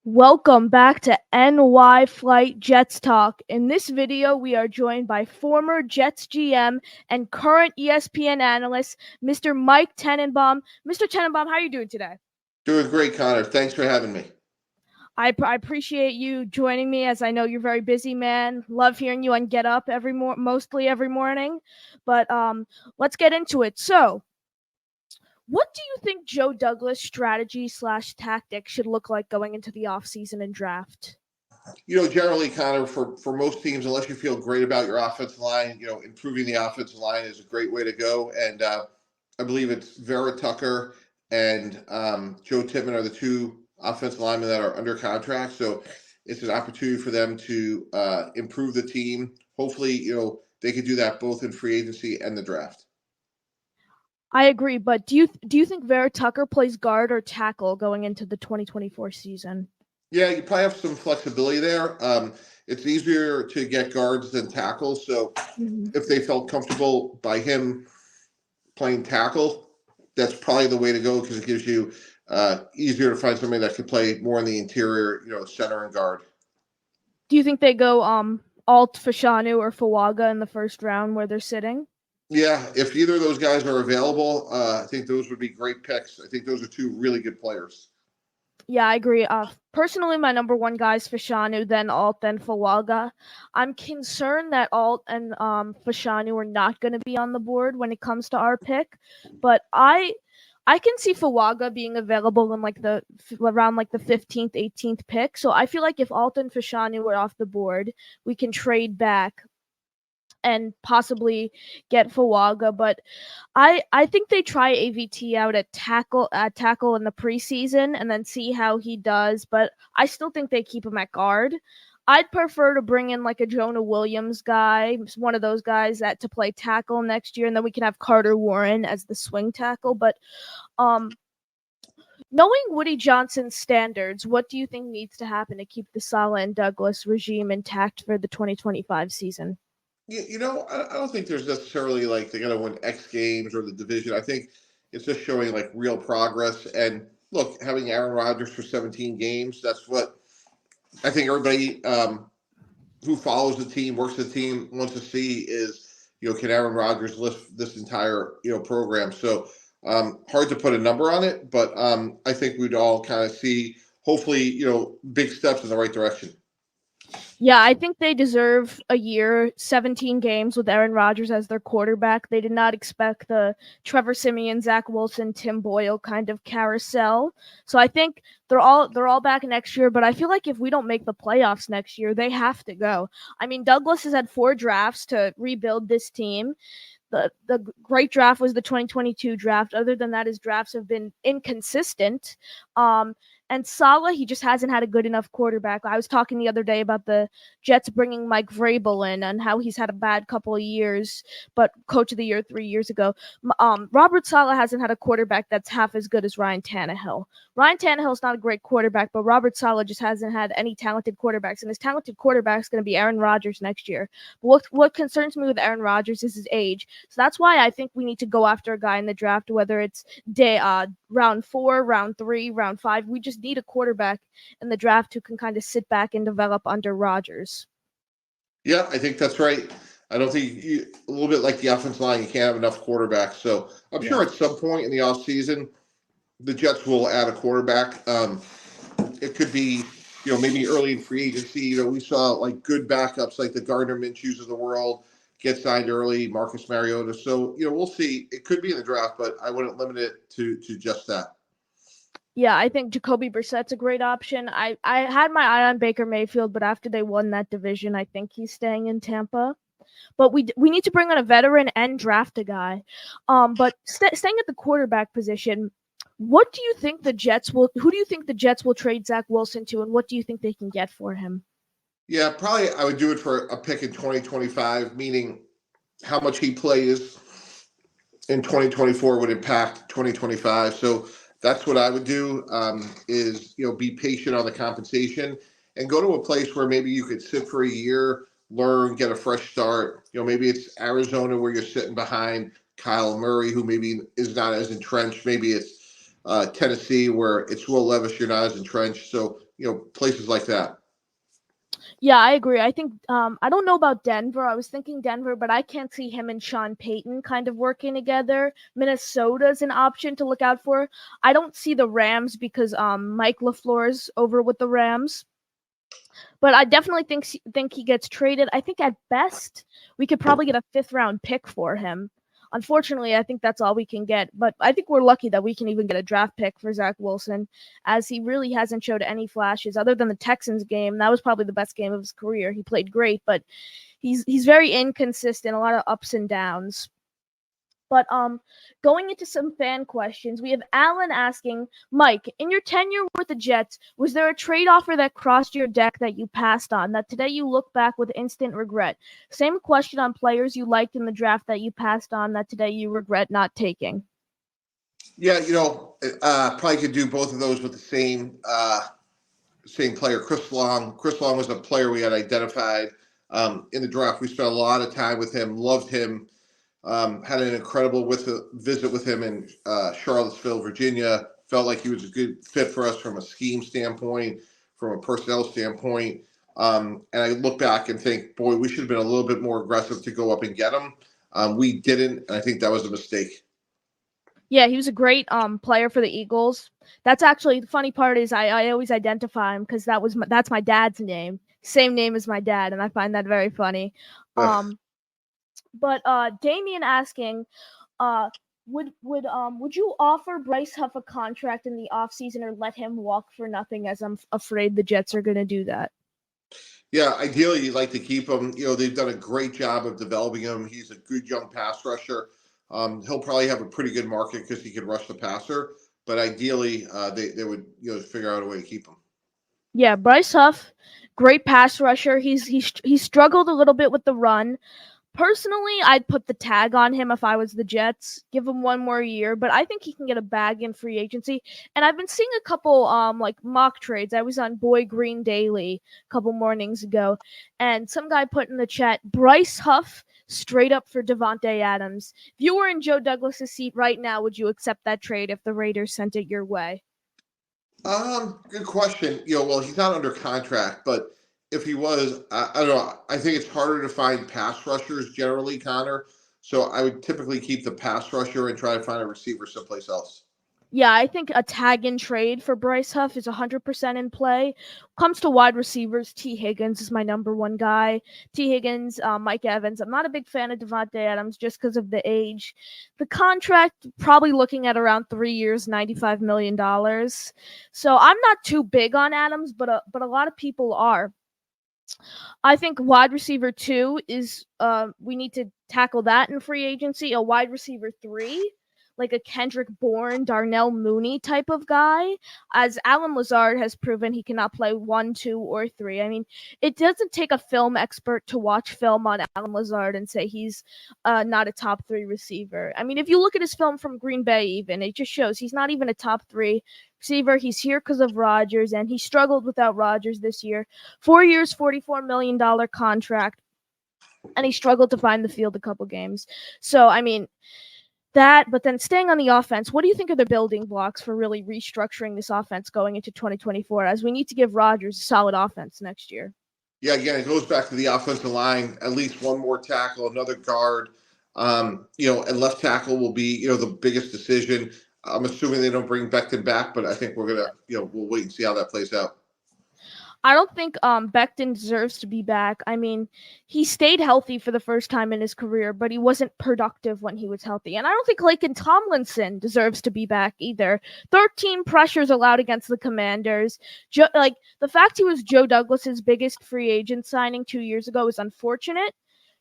Welcome back to NY Flight Jets Talk. In this video, we are joined by former Jets GM and current ESPN analyst, Mr. Mike Tannenbaum. Mr. Tannenbaum, how are you doing today? Doing great, Connor. Thanks for having me. I appreciate you joining me, as I know you're very busy, man. Love hearing you on Get Up mostly every morning. But let's get into it. So, what do you think Joe Douglas' strategy/tactic should look like going into the offseason and draft? Generally, Connor, for most teams, unless you feel great about your offensive line, improving the offensive line is a great way to go. And I believe it's Vera Tucker and Joe Tippmann are the two offensive linemen that are under contract. So it's an opportunity for them to improve the team. Hopefully, they could do that both in free agency and the draft. I agree, but do you think Vera Tucker plays guard or tackle going into the 2024 season? Yeah, you probably have some flexibility there. It's easier to get guards than tackles. So if they felt comfortable by him playing tackle, that's probably the way to go because it gives you easier to find somebody that could play more in the interior, center and guard. Do you think they go Alt Fashanu or Fawaga in the first round where they're sitting? Yeah, if either of those guys are available, I think those would be great picks. I think those are two really good players. Yeah, I agree. Personally, my number one guy is Fashanu, then Alt, then Fawaga. I'm concerned that Alt and Fashanu are not going to be on the board when it comes to our pick, but I can see Fawaga being available in around the 15th, 18th pick. So I feel like if Alt and Fashanu are off the board, we can trade back and possibly get Fawaga, but I think they try AVT out at tackle in the preseason and then see how he does, but I still think they keep him at guard. I'd prefer to bring in like a Jonah Williams guy, one of those guys that to play tackle next year, and then we can have Carter Warren as the swing tackle. But knowing Woody Johnson's standards, what do you think needs to happen to keep the Saleh and Douglas regime intact for the 2025 season? I don't think there's necessarily like they're going to win X Games or the division. I think it's just showing like real progress. And look, having Aaron Rodgers for 17 games, that's what I think everybody who follows the team, works the team, wants to see is, can Aaron Rodgers lift this entire, program? So hard to put a number on it, but I think we'd all kind of see, hopefully, big steps in the right direction. Yeah, I think they deserve a year, 17 games with Aaron Rodgers as their quarterback. They did not expect the Trevor Siemian, Zach Wilson, Tim Boyle kind of carousel. So I think they're all back next year, but I feel like if we don't make the playoffs next year, they have to go. I mean, Douglas has had 4 drafts to rebuild this team. The great draft was the 2022 draft. Other than that, his drafts have been inconsistent. And Saleh, he just hasn't had a good enough quarterback. I was talking the other day about the Jets bringing Mike Vrabel in and how he's had a bad couple of years, but coach of the year 3 years ago. Robert Saleh hasn't had a quarterback that's half as good as Ryan Tannehill. Ryan Tannehill's not a great quarterback, but Robert Saleh just hasn't had any talented quarterbacks, and his talented quarterback is going to be Aaron Rodgers next year. But what concerns me with Aaron Rodgers is his age. So that's why I think we need to go after a guy in the draft, whether it's round 4, round 3, round 5. We just need a quarterback in the draft who can kind of sit back and develop under Rodgers. Yeah, I think that's right. I don't think a little bit like the offensive line, you can't have enough quarterbacks. So I'm sure at some point in the offseason, the Jets will add a quarterback. It could be, maybe early in free agency. We saw like good backups like the Gardner Minshew's of the world get signed early, Marcus Mariota. So, we'll see. It could be in the draft, but I wouldn't limit it to just that. Yeah, I think Jacoby Brissett's a great option. I had my eye on Baker Mayfield, but after they won that division, I think he's staying in Tampa. But we need to bring on a veteran and draft a guy. But staying at the quarterback position, what do you think the Jets will? Who do you think the Jets will trade Zach Wilson to, and what do you think they can get for him? Yeah, probably I would do it for a pick in 2025, meaning how much he plays in 2024 would impact 2025. So that's what I would do, is, be patient on the compensation and go to a place where maybe you could sit for a year, learn, get a fresh start. Maybe it's Arizona where you're sitting behind Kyle Murray, who maybe is not as entrenched. Maybe it's Tennessee, where it's Will Levis, you're not as entrenched. So places like that. Yeah, I agree. I think I don't know about Denver. I was thinking Denver, but I can't see him and Sean Payton kind of working together. Minnesota's an option to look out for. I don't see the Rams because Mike LaFleur's over with the Rams. But I definitely think he gets traded. I think at best we could probably get a 5th-round pick for him. Unfortunately, I think that's all we can get. But I think we're lucky that we can even get a draft pick for Zach Wilson, as he really hasn't showed any flashes other than the Texans game. That was probably the best game of his career. He played great, but he's very inconsistent, a lot of ups and downs. But going into some fan questions, we have Alan asking, Mike, in your tenure with the Jets, was there a trade offer that crossed your deck that you passed on that today you look back with instant regret? Same question on players you liked in the draft that you passed on that today you regret not taking. Yeah, probably could do both of those with the same player, Chris Long. Chris Long was a player we had identified in the draft. We spent a lot of time with him, loved him. Had an incredible visit with him in Charlottesville, Virginia. Felt like he was a good fit for us from a scheme standpoint, from a personnel standpoint. And I look back and think, boy, we should have been a little bit more aggressive to go up and get him. We didn't, and I think that was a mistake. Yeah, he was a great player for the Eagles. That's actually the funny part is I always identify him because that's my dad's name, same name as my dad, and I find that very funny. But Damien asking, would you offer Bryce Huff a contract in the offseason or let him walk for nothing? As I'm afraid the Jets are going to do that. Yeah, ideally you'd like to keep him. They've done a great job of developing him. He's a good young pass rusher. He'll probably have a pretty good market because he can rush the passer. But ideally, they would figure out a way to keep him. Yeah, Bryce Huff, great pass rusher. He's struggled a little bit with the run. Personally, I'd put the tag on him if I was the Jets. Give him one more year, but I think he can get a bag in free agency. And I've been seeing a couple like mock trades. I was on Boy Green Daily a couple mornings ago, and some guy put in the chat Bryce Huff straight up for Devontae Adams. If you were in Joe Douglas's seat right now, would you accept that trade if the Raiders sent it your way? Good question. Well, he's not under contract, but if he was, I don't know. I think it's harder to find pass rushers generally, Connor. So I would typically keep the pass rusher and try to find a receiver someplace else. Yeah, I think a tag and trade for Bryce Huff is 100% in play. Comes to wide receivers, T. Higgins is my number one guy. T. Higgins, Mike Evans. I'm not a big fan of Devontae Adams just because of the age. The contract, probably looking at around 3 years, $95 million. So I'm not too big on Adams, but a lot of people are. I think wide receiver 2 is we need to tackle that in free agency. A wide receiver 3, like a Kendrick Bourne, Darnell Mooney type of guy, as Alan Lazard has proven he cannot play 1, 2, or 3. I mean, it doesn't take a film expert to watch film on Alan Lazard and say he's not a top 3 receiver. I mean, if you look at his film from Green Bay, even it just shows he's not even a top 3 receiver. He's here because of Rodgers, and he struggled without Rodgers this year. 4 years, $44 million contract, and he struggled to find the field a couple games. So, I mean, but then staying on the offense, what do you think are the building blocks for really restructuring this offense going into 2024, as we need to give Rodgers a solid offense next year? Yeah, again, it goes back to the offensive line. At least one more tackle, another guard. And left tackle will be the biggest decision. I'm assuming they don't bring Becton back, but I think we're gonna we'll wait and see how that plays out. I don't think Becton deserves to be back. I mean, he stayed healthy for the first time in his career, but he wasn't productive when he was healthy. And I don't think Laken Tomlinson deserves to be back either. 13 pressures allowed against the Commanders. The fact he was Joe Douglas's biggest free agent signing 2 years ago is unfortunate.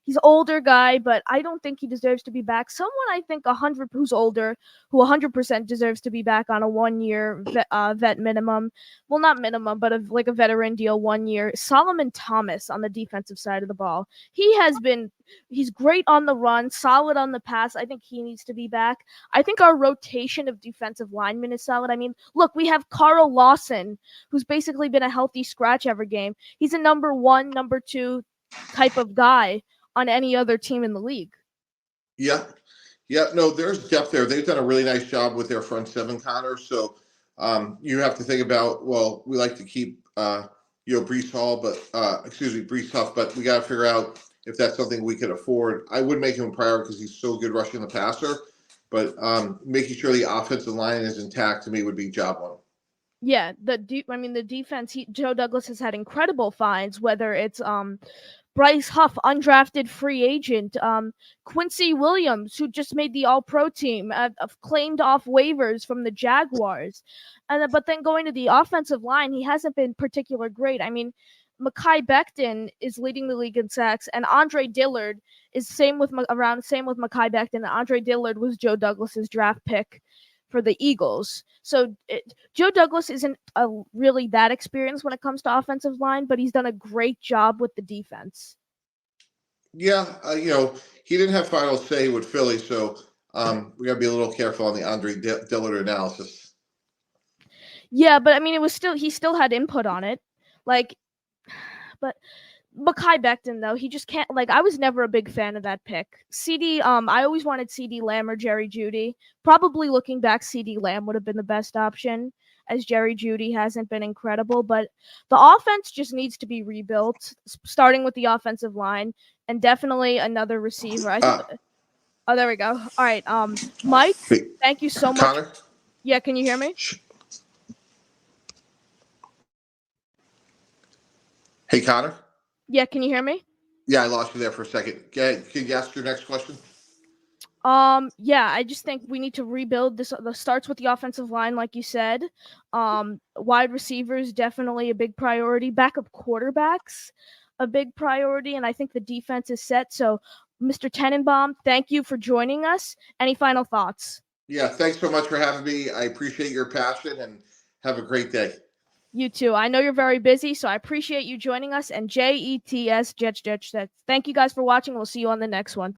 He's an older guy, but I don't think he deserves to be back. Someone I think 100 who's older, who 100% deserves to be back on a 1-year vet minimum. Well, not minimum, but like a veteran deal 1 year. Solomon Thomas on the defensive side of the ball. He's great on the run, solid on the pass. I think he needs to be back. I think our rotation of defensive linemen is solid. I mean, look, we have Carl Lawson, who's basically been a healthy scratch every game. He's a number 1, number 2 type of guy on any other team in the league. Yeah. Yeah, no, there's depth there. They've done a really nice job with their front seven, Connor. So you have to think about. Well, we like to keep Brees Hall, but excuse me, Brees Huff, but we got to figure out if that's something we could afford. I would make him a priority because he's so good rushing the passer, but making sure the offensive line is intact to me would be job one. Yeah, the defense. Joe Douglas has had incredible finds, whether it's Bryce Huff, undrafted free agent. Quincy Williams, who just made the All-Pro team, claimed off waivers from the Jaguars. But then going to the offensive line, he hasn't been particular great. I mean, Mekhi Becton is leading the league in sacks, and Andre Dillard is same with Mekhi Becton. Andre Dillard was Joe Douglas's draft pick for the Eagles. So Joe Douglas isn't really that experienced when it comes to offensive line, but he's done a great job with the defense. Yeah, he didn't have final say with Philly, so we got to be a little careful on the Andre Dillard analysis. Yeah, but I mean, he still had input on it. Like, but Mekhi Becton, though, he just can't. Like, I was never a big fan of that pick. I always wanted CD Lamb or Jerry Jeudy. Probably looking back, CD Lamb would have been the best option, as Jerry Jeudy hasn't been incredible. But the offense just needs to be rebuilt, starting with the offensive line and definitely another receiver. I think. Oh, there we go. All right, Mike, thank you so much. Connor? Yeah, can you hear me? Hey, Connor? Yeah, can you hear me? Yeah, I lost you there for a second. Can you ask your next question? Yeah, I just think we need to rebuild this. The starts with the offensive line, like you said. Wide receivers definitely a big priority. Backup quarterbacks, a big priority, and I think the defense is set. So, Mr. Tannenbaum, thank you for joining us. Any final thoughts? Yeah, thanks so much for having me. I appreciate your passion and have a great day. You too. I know you're very busy, so I appreciate you joining us. And JETS, Jets. Thank you guys for watching. We'll see you on the next one.